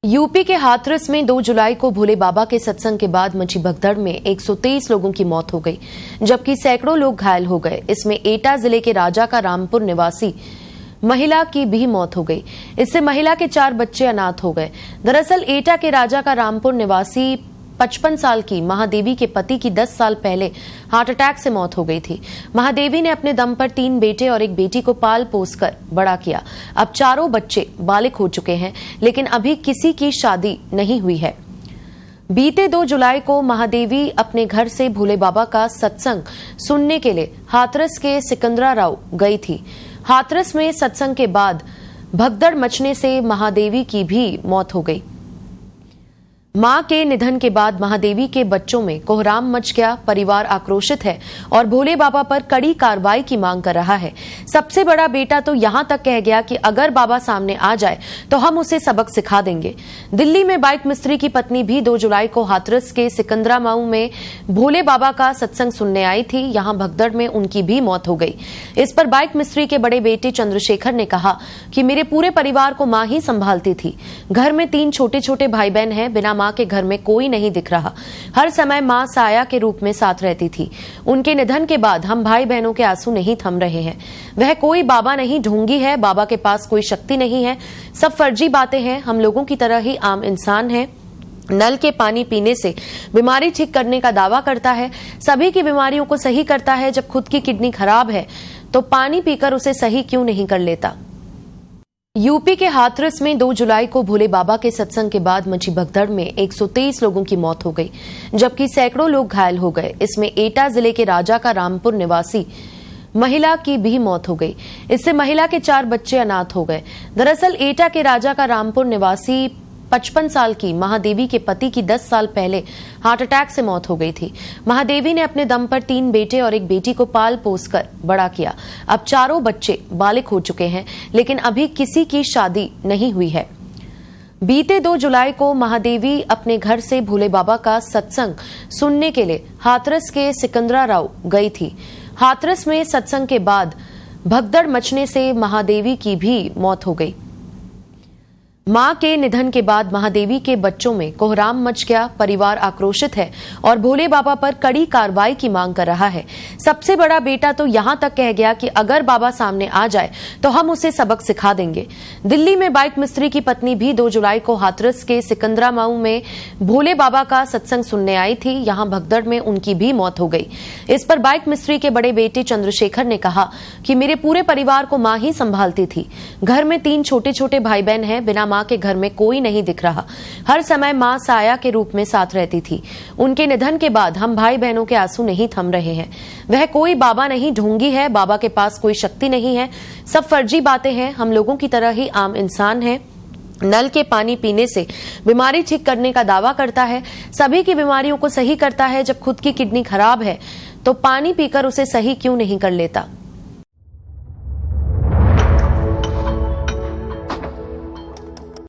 UP के हाथरस में 2 जुलाई को भोले बाबा के सत्संग के बाद मची भगदड़ में 123 लोगों की मौत हो गई, जबकि सैकड़ों लोग घायल हो गए। इसमें एटा जिले के राजा का रामपुर निवासी महिला की भी मौत हो गई। इससे महिला के 4 बच्चे अनाथ हो गए। दरअसल एटा के राजा का रामपुर निवासी 55 साल की महादेवी के पति की 10 साल पहले हार्ट अटैक से मौत हो गई थी। महादेवी ने अपने दम पर 3 बेटे और 1 बेटी को पाल पोस कर बड़ा किया। अब चारों बच्चे बालिग हो चुके हैं, लेकिन अभी किसी की शादी नहीं हुई है। बीते 2 जुलाई को महादेवी अपने घर से भोले बाबा का सत्संग सुनने के लिए हाथरस के सिकंदराराव गई थी। हाथरस में सत्संग के बाद भगदड़ मचने से महादेवी की भी मौत हो गई। मां के निधन के बाद महादेवी के बच्चों में कोहराम मच गया। परिवार आक्रोशित है और भोले बाबा पर कड़ी कार्रवाई की मांग कर रहा है। सबसे बड़ा बेटा तो यहां तक कह गया कि अगर बाबा सामने आ जाए तो हम उसे सबक सिखा देंगे। दिल्ली में बाइक मिस्त्री की पत्नी भी 2 जुलाई को हाथरस के सिकंदरामाऊ में भोले बाबा का सत्संग सुनने आई थी। यहां भगदड़ में उनकी भी मौत हो गई। इस पर बाइक मिस्त्री के बड़े बेटे चंद्रशेखर ने कहा कि मेरे पूरे परिवार को मां ही संभालती थी। घर में 3 छोटे छोटे भाई बहन हैं। बिना मां के घर में कोई नहीं दिख रहा। हर समय मां साया के रूप में साथ रहती थी। उनके निधन के बाद हम भाई बहनों के आंसू नहीं थम रहे हैं। वह कोई बाबा नहीं, ढोंगी है। बाबा के पास कोई शक्ति नहीं है। सब फर्जी बातें हैं। हम लोगों की तरह ही आम इंसान है। नल के पानी पीने से बीमारी ठीक करने का दावा करता है। सभी की बीमारियों को सही करता है। जब खुद की किडनी खराब है तो पानी पीकर उसे सही क्यों नहीं कर लेता। यूपी के हाथरस में 2 जुलाई को भोले बाबा के सत्संग के बाद मची भगदड़ में 123 लोगों की मौत हो गई, जबकि सैकड़ों लोग घायल हो गए। इसमें एटा जिले के राजा का रामपुर निवासी महिला की भी मौत हो गई। इससे महिला के 4 बच्चे अनाथ हो गए। दरअसल एटा के राजा का रामपुर निवासी 55 साल की महादेवी के पति की 10 साल पहले हार्ट अटैक से मौत हो गई थी। महादेवी ने अपने दम पर 3 बेटे और 1 बेटी को पाल पोस कर बड़ा किया। अब चारों बच्चे बालिग हो चुके हैं, लेकिन अभी किसी की शादी नहीं हुई है। बीते 2 जुलाई को महादेवी अपने घर से भोले बाबा का सत्संग सुनने के लिए हाथरस के सिकंदराराव गई थी। हाथरस में सत्संग के बाद भगदड़ मचने से महादेवी की भी मौत हो गई। मां के निधन के बाद महादेवी के बच्चों में कोहराम मच गया। परिवार आक्रोशित है और भोले बाबा पर कड़ी कार्रवाई की मांग कर रहा है। सबसे बड़ा बेटा तो यहां तक कह गया कि अगर बाबा सामने आ जाए तो हम उसे सबक सिखा देंगे। दिल्ली में बाइक मिस्त्री की पत्नी भी 2 जुलाई को हाथरस के सिकंदरामाऊ में भोले बाबा का सत्संग सुनने आई थी। यहां भगदड़ में उनकी भी मौत हो गई। इस पर बाइक मिस्त्री के बड़े बेटे चंद्रशेखर ने कहा कि मेरे पूरे परिवार को मां ही संभालती थी। घर में 3 छोटे छोटे भाई बहन हैं। बिना मां के घर में कोई नहीं दिख रहा। हर समय मां साया के रूप में साथ रहती थी। उनके निधन के बाद हम भाई बहनों के आंसू नहीं थम रहे हैं। वह कोई बाबा नहीं, ढोंगी है। बाबा के पास कोई शक्ति नहीं है। सब फर्जी बातें हैं। हम लोगों की तरह ही आम इंसान है। नल के पानी पीने से बीमारी ठीक करने का दावा करता है। सभी की बीमारियों को सही करता है। जब खुद की किडनी खराब है तो पानी पीकर उसे सही क्यों नहीं कर लेता।